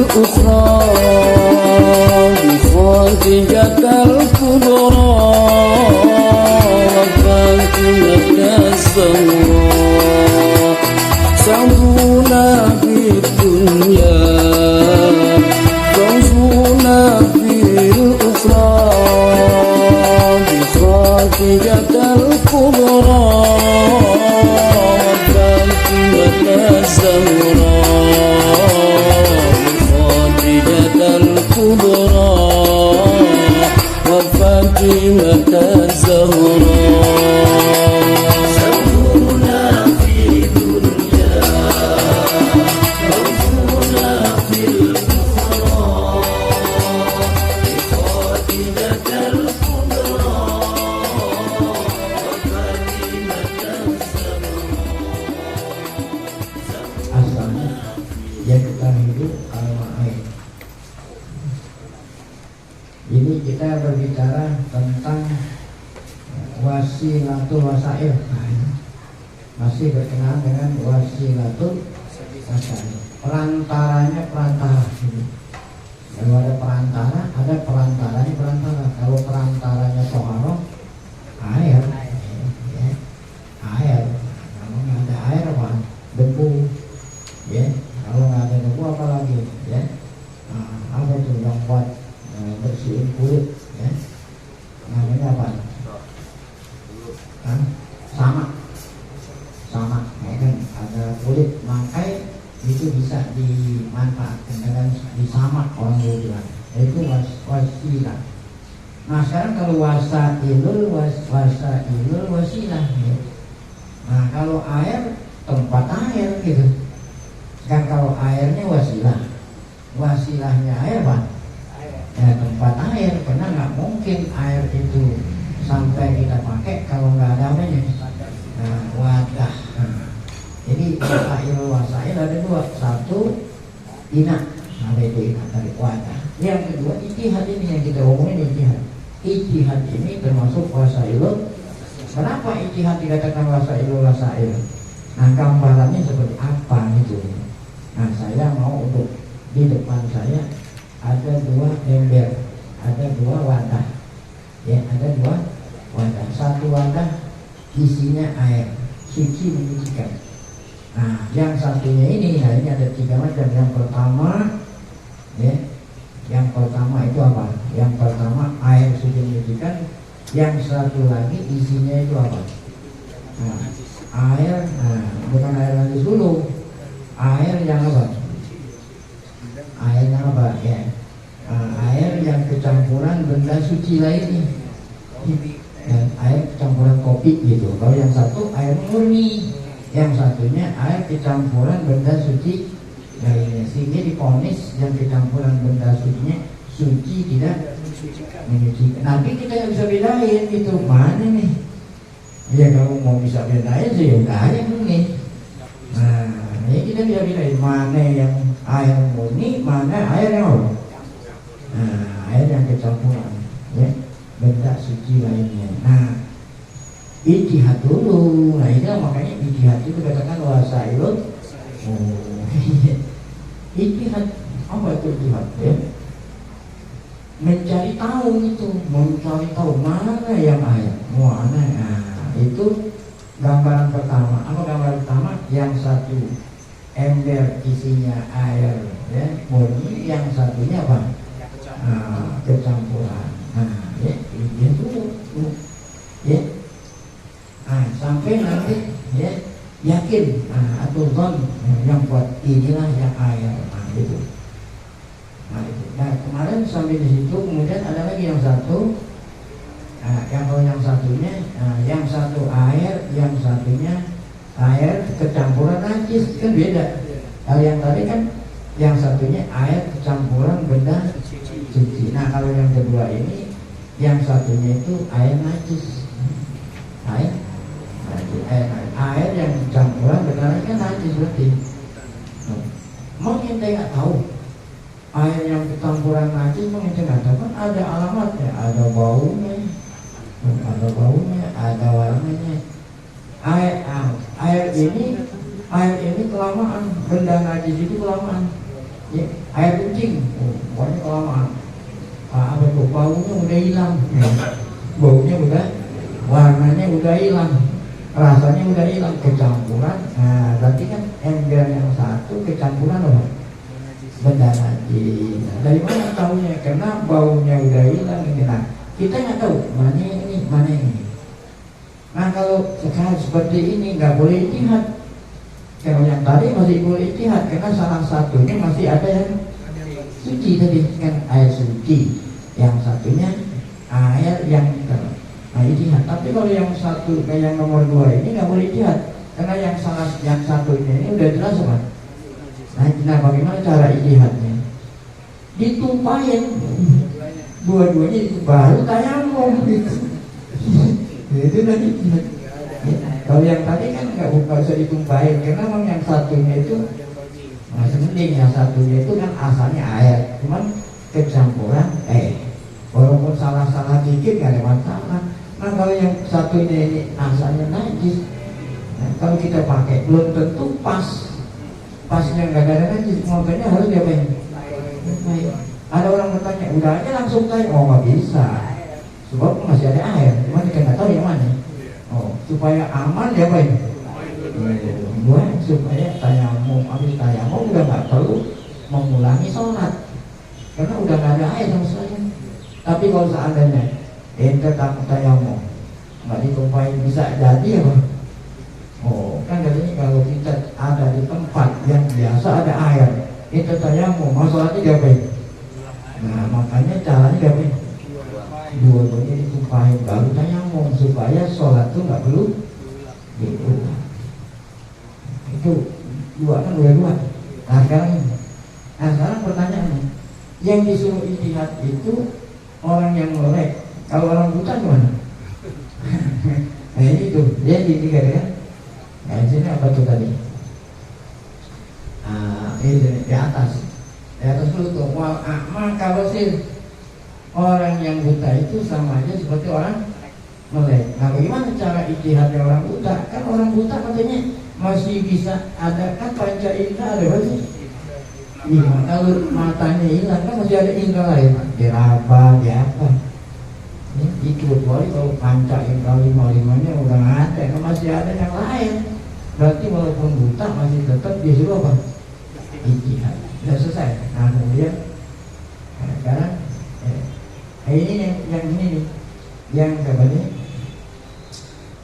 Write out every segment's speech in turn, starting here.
الأخرى بخاتجة الكبرى وفاتمة الزهراء سعدونا في الدنيا فوزونا في الأخرى بخاتجة الكبرى وفاتمة الزهراء بخاتجة الكبرى وفاتمة الزهراء سعدونا في الدنيا فوزونا في الأخرى بخاتمة الكبرى asalnya yang kita hidup al-ma'ain. Ini kita berbicara tentang wasilatul wasail. Masih berkenaan dengan wasilatul wasail. Perantaranya perantara. Kalau ada perantara, ada perantaranya perantara. Kalau perantaranya toharoh, air, ya. Air. Kalau nggak ada air apa? Debu. Ya, kalau nggak ada debu apa lagi? Ya, apa tuh yang buat bersihin kulit? Ya, namanya apa? Sama, ya kan? Ada kulit bangkai itu bisa dimanfaatkan dengan disamak orang dulu bilang. Itu wasilah. Nah sekarang kalau wasailul wasilah. Ya. Nah kalau air tempat air gitu. Kan kalau airnya wasilahnya air apa? Ya tempat air, karena nggak mungkin air itu sampai kita pakai kalau nggak ada apanya. Nah, wadah. Jadi wasail ada dua, satu ina, ada itu ina dari wadah. Yang kedua ijtihad, ini yang kita omongin ijtihad. Ijtihad ini termasuk wasailul. Kenapa ijtihad dikatakan wasail? Nah gambarannya seperti apa itu? Nah saya mau untuk di depan saya ada dua ember, ada dua wadah, ya ada dua wadah. Satu wadah isinya air suci menyucikan. Nah yang satunya ini, nah ini ada tiga macam. Yang pertama, ya, yang pertama itu apa? Yang pertama air suci menyucikan. Yang satu lagi isinya itu apa? Nah, air, bukan air najis dulu, air yang apa? Air yang apa? Ya, air yang kecampuran benda suci lainnya. Dan air kecampuran kopi gitu. Kalau yang satu air murni, yang satunya air kecampuran benda suci lainnya. Sehingga diponis yang kecampuran benda sucinya suci tidak menyucikan. Nanti kita nggak bisa bedain gitu, mana nih? Ya kalau mau bisa bedain sih udah aja murni. Nah, ini kita bisa bedain mana yang air murni, mana air yang apa? Nah, air yang kecampuran, ya, benda suci lainnya. Nah, ijtihad dulu. Nah, ini makanya ijtihad itu katakan wasailun. Ijtihad apa itu ijtihad? Ya? Mencari tahu itu, mencari tahu mana yang air, mana. Nah, itu gambaran pertama. Apa gambaran pertama? Yang satu ember isinya air, ya, murni, yang satunya apa? Kecampuran. Nah, ya, itu, ya. Nah, sampai nanti, ya, yakin, atau zon yang buat inilah yang air. Nah, itu. Nah, kemarin sampai di situ, kemudian ada lagi yang satu. Yang satunya, yang satu air, yang satunya air kecampuran najis, kan beda. Kalau yang tadi kan yang satunya air kecampuran benda suci. Nah kalau yang kedua ini, yang satunya itu air najis. Air yang campuran benar kan najis berarti. Mau kita nggak tahu air yang kecampuran najis, mau kita nggak tahu kan ada alamatnya, ada baunya, ada warnanya. Air ini kelamaan, benda najis itu kelamaan ya, air kencing, pokoknya kelamaan apa tuh, baunya udah hilang, baunya udah, warnanya udah hilang, rasanya udah hilang, kecampuran. Nah berarti kan ember yang satu kecampuran apa? Benda najis. Dari mana tahunya? Karena baunya udah hilang. Nah kita nggak tahu mana ini mana ini. Nah kalau sekarang seperti ini nggak boleh ijtihad. Kalau yang tadi masih boleh ijtihad karena salah satunya masih ada yang suci tadi kan, air suci, yang satunya air yang ijtihad. Tapi kalau yang satu kayak yang nomor 2 ini nggak boleh ijtihad karena yang satunya ini udah jelas apa? Nah bagaimana cara ijtihadnya? Ditumpahin dua-duanya itu baru tayamum gitu. Itu tadi. Kalau yang tadi kan nggak usah ditumpahin karena memang yang satunya itu masih mending, yang satunya itu kan asalnya air, cuman kecampuran walaupun salah-salah dikit nggak ada masalah. Nah kalau yang satunya ini asalnya najis, nah, kalau kita pakai belum tentu pasnya nggak ada najis, makanya harus diapain? Ada orang bertanya, udah aja langsung tanya, oh nggak bisa, sebab masih ada air, cuma kita nggak tahu yang mana. Oh, supaya aman ya Pak. Supaya tayamum, habis tayamum udah nggak perlu mengulangi sholat karena udah nggak ada air sama sekali. Tapi kalau seandainya ente takut tayamum nggak ditumpahin bisa jadi apa? Oh, kan katanya kalau kita ada di tempat yang biasa ada air, ente tayamum, masalahnya diapain? Nah makanya caranya diapain? Dua-duanya ditumpahin baru tayamum supaya sholat itu nggak perlu diulang. Itu dua kan dua. Nah sekarang pertanyaannya, yang disuruh ijtihad itu orang yang melek. Kalau orang buta gimana? Nah ini tuh dia di tiga kan? Nah di sini apa tuh tadi? Ini di atas dulu tuh wal a'ma, kalau sih orang yang buta itu sama aja seperti orang melek. Nah bagaimana cara ijtihadnya orang buta? Kan orang buta katanya masih bisa ada kan panca indera ada berarti. Iya, kalau matanya hilang kan masih ada indera lain, diraba, di apa? Itu kecuali kalau panca indera 5-5-nya udah nggak ada, kan masih ada yang lain. Berarti walaupun buta masih tetap disuruh apa? Ijtihad. Sudah selesai. Nah kemudian sekarang ini yang ini nih, yang apa nih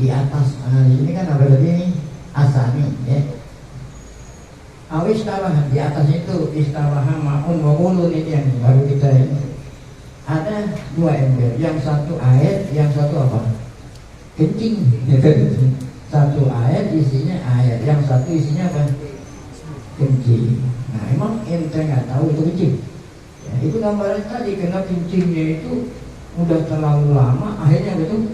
di atas. Ini kan apa tadi ini asani ya. Awis tawahan di atas itu istawaha maun wa ulun, ini yang baru kita ini. Ada dua ember, yang satu air, yang satu apa? Kencing. Satu air isinya air, yang satu isinya apa? Kencing. Nah emang ente nggak tahu itu kencing? Ya, itu gambaran tadi, karena kencingnya itu udah terlalu lama, akhirnya gitu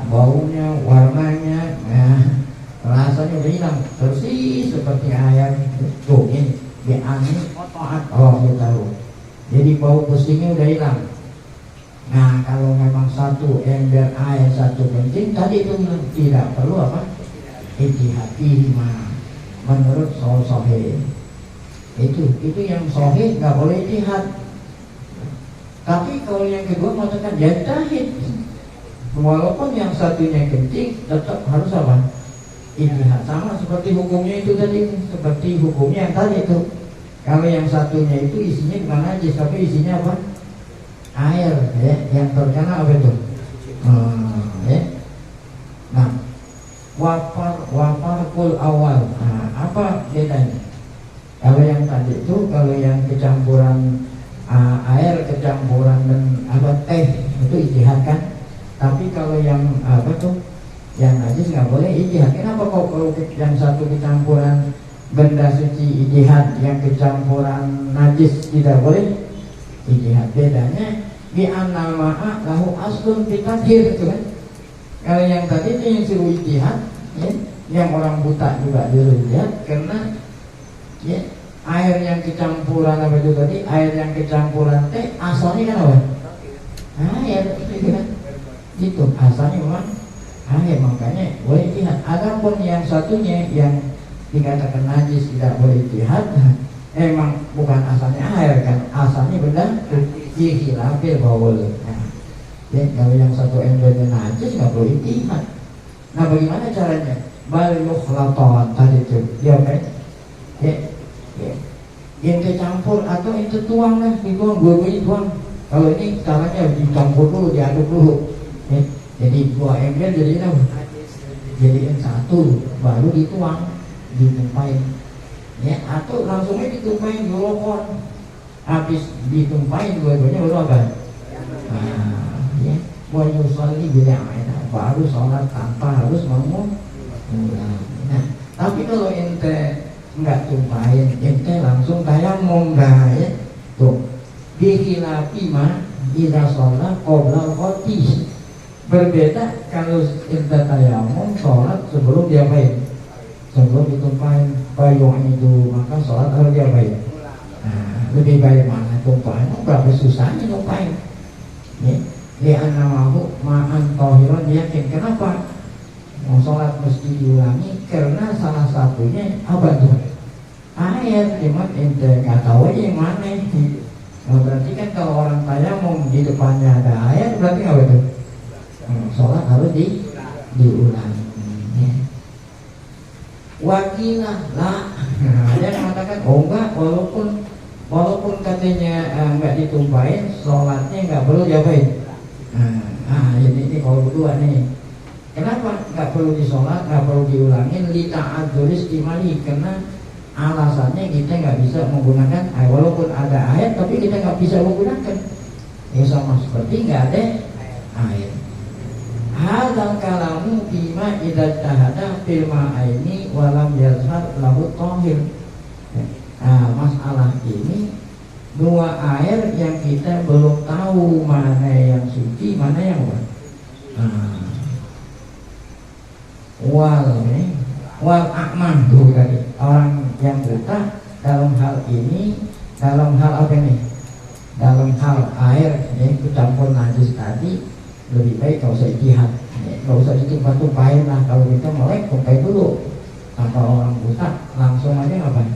baunya, warnanya, rasanya udah hilang, persis seperti air. Tuh ini di angin kotoran, oh kita tahu. Jadi bau pusingnya udah hilang. Nah kalau memang satu ember air, satu kencing, tadi itu tidak perlu apa? Ijtihad menurut sahih. Itu yang sahih nggak boleh ijtihad. Tapi kalau yang kedua mengatakan jahid, walaupun yang satunya kencing tetap harus apa? Ijtihad. Sama seperti hukumnya itu tadi, seperti hukumnya yang tadi itu. Kalau yang satunya itu isinya bukan najis tapi isinya apa? Air ya, yang terkena apa itu? Ya. Nah, wafarkul awal. Nah, apa bedanya? Kalau yang tadi itu, kalau yang kecampuran air, kecampuran dan apa teh itu ijtihad kan? Tapi kalau yang apa tuh, yang najis nggak boleh ijtihad. Kenapa kok kalau yang satu kecampuran benda suci ijtihad, yang kecampuran najis tidak boleh ijtihad? Bedanya bi annal ma'a lahu aslun fi tathhir itu kan. Kalau yang tadi itu yang suruh ijtihad ya, yang orang buta juga disuruh ijtihad karena ya, air yang kecampuran apa itu tadi, air yang kecampuran teh asalnya kan apa? Air itu kan. Itu asalnya memang air, makanya boleh ijtihad. Adapun yang satunya yang dikatakan najis tidak boleh ijtihad, emang bukan asalnya air kan, asalnya benda dihilafil bawul. Nah, ya, kalau yang satu embernya najis nggak perlu ijtihad. Nah bagaimana caranya? Bal yukhlatan tadi itu, ya kan? Ya, ente campur atau ente tuang lah, dituang dua-duanya tuang. Kalau ini caranya dicampur dulu, diaduk dulu. Ya, jadi 2 ember jadi apa? Jadiin 1, baru dituang, ditumpahin. Ya, atau langsungnya ditumpahin golokon. Habis ditumpahin dua-duanya baru apa? Nah, ya, buat yusolli bila aina, baru sholat tanpa harus mengulang. Nah, tapi kalau ente nggak tumpahin, ente langsung tayamum dah ya. Tuh, bihilafi ma idza sholat qabla al-qati. Berbeda kalau ente tayamum sholat sebelum diapain? Sebelum ditumpahin payung itu, maka sholat harus diapain? Nah, lebih baik mana tumpahin? Berapa susahnya tumpahin? Ya, li'anna mahu ma'an tohiron yakin. Kenapa? Mau sholat mesti diulangi karena salah satunya apa tuh? Air. Cuman ente nggak tahu aja yang mana. Nah, berarti kan kalau orang tayamum di depannya ada air, berarti apa tuh? Sholat harus diulangi. Ya. Wakilah lah. Ada yang mengatakan oh enggak, walaupun katanya enggak ditumpahin, sholatnya enggak perlu diapain. Ini kalau berdua nih. Kenapa enggak perlu disolat, enggak perlu diulangin? Lita'adzuris imani, karena alasannya kita enggak bisa menggunakan air. Walaupun ada air, tapi kita enggak bisa menggunakan. Ya sama seperti enggak ada air. Hadzal kalamu bima idza tahada fil ma'aini walam yazhar lahu tahir. Nah, masalah ini 2 air yang kita belum tahu mana yang suci, mana yang wal akman tuh tadi, orang yang buta dalam hal ini, dalam hal apa nih? Dalam hal air yang campur najis tadi, lebih baik kalau usah ijtihad, nggak usah ditumpah-tumpahin lah. Kalau kita melek, tumpahin dulu. Tanpa orang buta, langsung aja ngapain?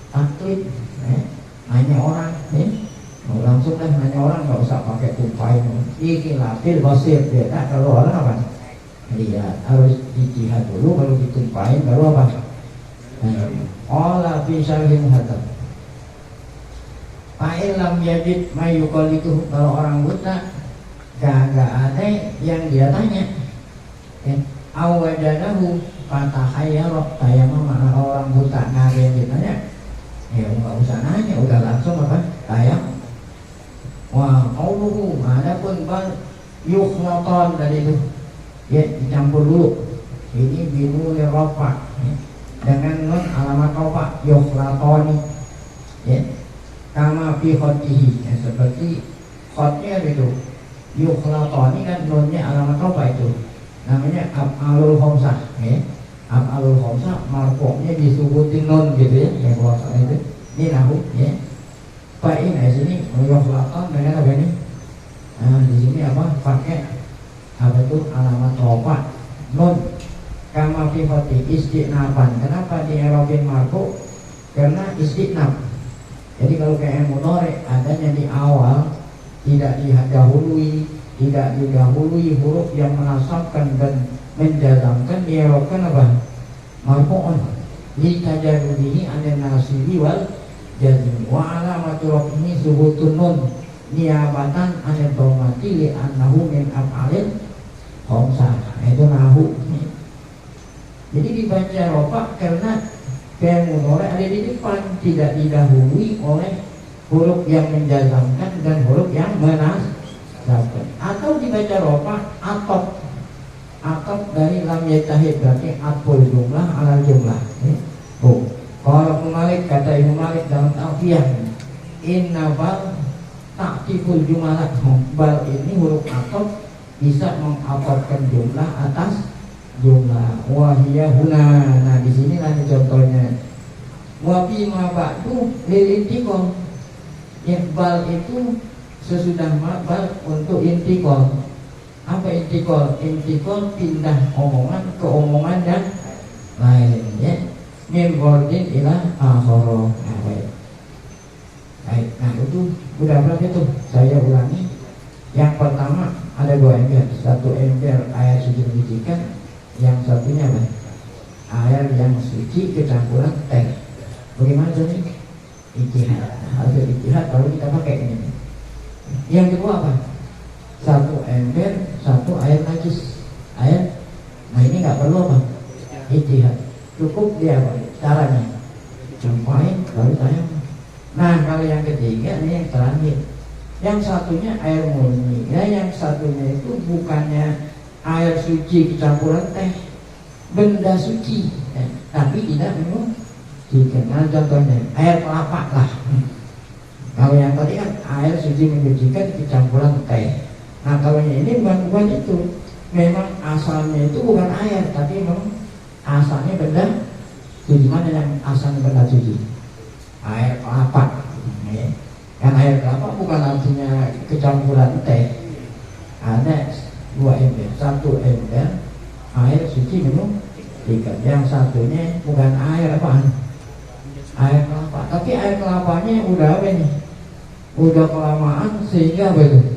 Taklid, nanya orang, langsung dah nanya orang, nggak usah pakai tumpahin. Ikhilafil basir, beda kalau orang apa? Lihat, harus ijtihad dulu, baru ditumpahin, baru apa? Olah bisyarhin hatab. Fa'ilam yajid mayuqalitu, kalau orang buta gak ada yang dia tanya. Awajadahu fatahayaro, tayamum. Mana orang buta nggak ada yang ditanya, ya nggak usah nanya, udah langsung apa? Tayamum. Wah, qauluhu, adapun bal yukhlatan dari itu, ya dicampur dulu. Ini binul rafa, dengan nun alamat rafa, yukhlatani. Ya, kama fi khotihi, ya, seperti khotnya itu. Yukhlatan ini kan nunnya alamat apa itu? Namanya af'alul khamsah, ya. Af'alul khamsah marfu'nya disubutin nun gitu ya, yang kuasa itu. Ini nahu, ya. Fa'in di sini yukhlatan dengan apa ini? Nah, di sini apa? Pakai apa itu? Alamat rofa nun. Kama fi khati istiqnaban. Kenapa di Arabin marfu? Karena istiqnab. Jadi kalau kayak mudhari adanya di awal, tidak didahului huruf yang menasabkan dan menjazamkan, diarabkan apa? Marfu'un li tajarrudihi anin nasibi wal jazm wa alamatu raf'ihi subutun nun niyabatan anil dhammati li annahu min af'alil khamsah. Itu nahu. Jadi dibaca rafa karena fi'il mudhari ada di depan, tidak didahului oleh huruf yang menjazamkan dan huruf yang menasabkan. Atau dibaca rofa atop dari lam yatahid, berarti atful jumlah ala jumlah. Kalau Malik, kata Imam Malik dalam Alfiyah, inna bal ta'tiful jumlah. Bal ini huruf atop bisa mengatofkan jumlah atas jumlah. Wahiyah huna. Nah di sini lah contohnya. Wa fi ma ba'du lil intiqal. Iqbal itu sesudah mabal untuk intikal. Apa intikal? Intikal pindah omongan ke omongan yang lain, ya. Min ghordin ila akhara. air. Nah itu udah berapa itu? Saya ulangi. Yang pertama ada 2 ember, 1 ember air suci menyucikan, yang satunya apa? Air yang suci kecampuran teh. Bagaimana ini? Ijtihad. Hasil ijtihad kalau kita pakai ini. Yang kedua apa? 1 ember, 1 air najis. Air. Nah ini nggak perlu apa? Ijtihad. Cukup dia apa? Caranya campain baru tayang. Nah kalau yang ketiga ini yang terakhir. Yang satunya air murni. Ya, yang satunya itu bukannya air suci kecampuran teh, benda suci, ya, tapi tidak minum. Nah contohnya air kelapa lah. Kalau yang tadi kan air suci mensucikan kecampuran teh. Nah kalau yang ini bukan itu. Memang asalnya itu bukan air, tapi memang asalnya benda suci. Mana yang asalnya benda suci? Air kelapa. Ya. Kan air kelapa bukan artinya kecampuran teh. Ada 2 ember, 1 ember air suci minum ikan. Yang satunya bukan air apaan? Air kelapa. Tapi air kelapanya udah apa nih? Udah kelamaan sehingga begitu.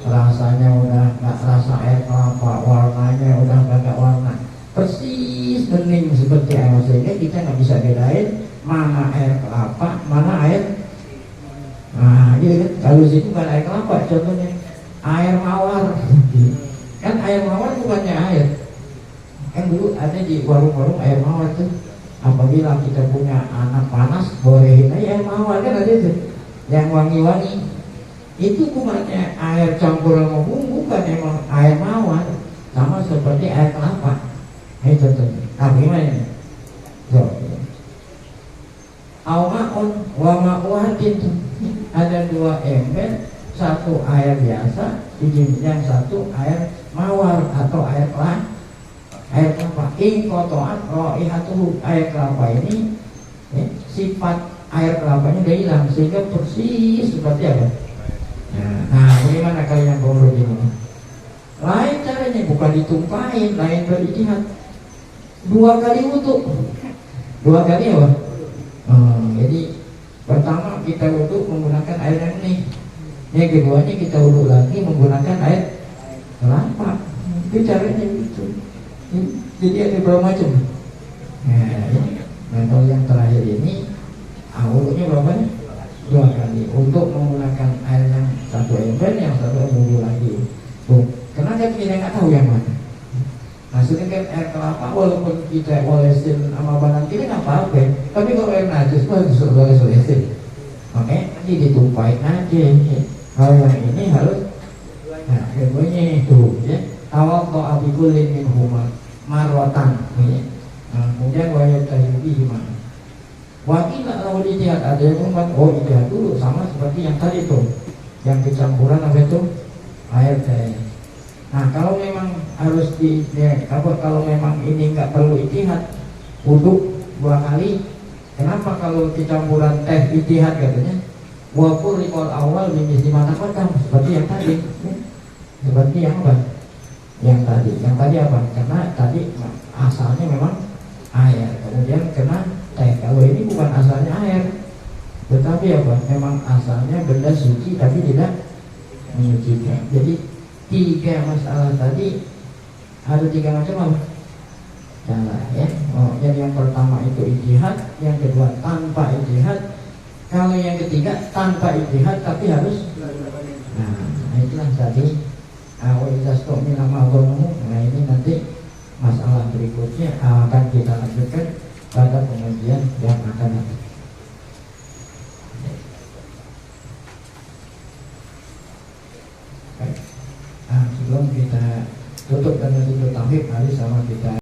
Rasanya udah nggak rasa air kelapa, warnanya udah nggak warna, persis bening seperti air. Sehingga kita nggak bisa bedain mana air kelapa, mana air. Nah, gitu kan? Kalau situ bukan air kelapa, contohnya air mawar. Kan air mawar bukannya air. Kan dulu ada di warung-warung air mawar tuh. Apabila kita punya anak panas, bolehin aja air mawar, kan ada tuh yang wangi-wangi. Itu bukannya air campuran sama bumbu, bukan emang air mawar. Sama seperti air kelapa. Itu contohnya. Nah, gimana ini? Awaon wa ma'uhatin. Ada 2 ember, 1 air biasa, yang 1 air mawar atau air kelapa. Air kelapa. Kotoan roihatuhu. Air kelapa ini ya, sifat air kelapanya udah hilang sehingga persis seperti apa? Nah, bagaimana kalian pengurus ini? Lain caranya, bukan ditumpahin, lain berijtihad. 2 kali wudu. 2 kali apa? Jadi pertama kita wudu menggunakan air yang ini. Yang keduanya kita wudu lagi menggunakan air kelapa. Itu caranya gitu. Jadi ada berapa macam? Nah, kalau yang terakhir ini wudunya berapa? 2 kali. Untuk menggunakan air yang 1 ember, yang 1 wudu lagi. Tuh, kenapa kita nggak tahu yang mana? Nah, sedangkan air kelapa walaupun kita olesin sama badan kita nggak apa-apa, tapi kalau air najis itu boleh olesin. Oke, nanti ditumpahin aja. Kalau yang ini harus, nah, keduanya itu, ya. Awal to abikulin min huma marwatan, ya. Nah, kemudian wajib tahibi gimana? Wakil kalau ijtihad ada yang membuat ijtihad dulu sama seperti yang tadi tuh, yang kecampuran apa itu air teh. Nah kalau memang harus kalau memang ini nggak perlu ijtihad, wudu 2 kali. Kenapa kalau kecampuran teh ijtihad katanya? Waqul riqal awal bimisli ma taqaddam, seperti yang tadi. Seperti yang apa? Yang tadi apa? Karena tadi asalnya memang air, kemudian kena teh. Kalau ini bukan asalnya air, tetapi apa? Memang asalnya benda suci tapi tidak menyucikan. Jadi 3 masalah tadi ada 3 macam apa? Cara, ya. Jadi yang pertama itu ijtihad, yang kedua tanpa ijtihad, kalau yang ketiga tanpa ijtihad tapi harus. Nah itulah tadi nah ini nanti masalah berikutnya akan kita lanjutkan pada pengajian yang akan datang. Sebelum kita tutup dan tutup tauhid, mari sama kita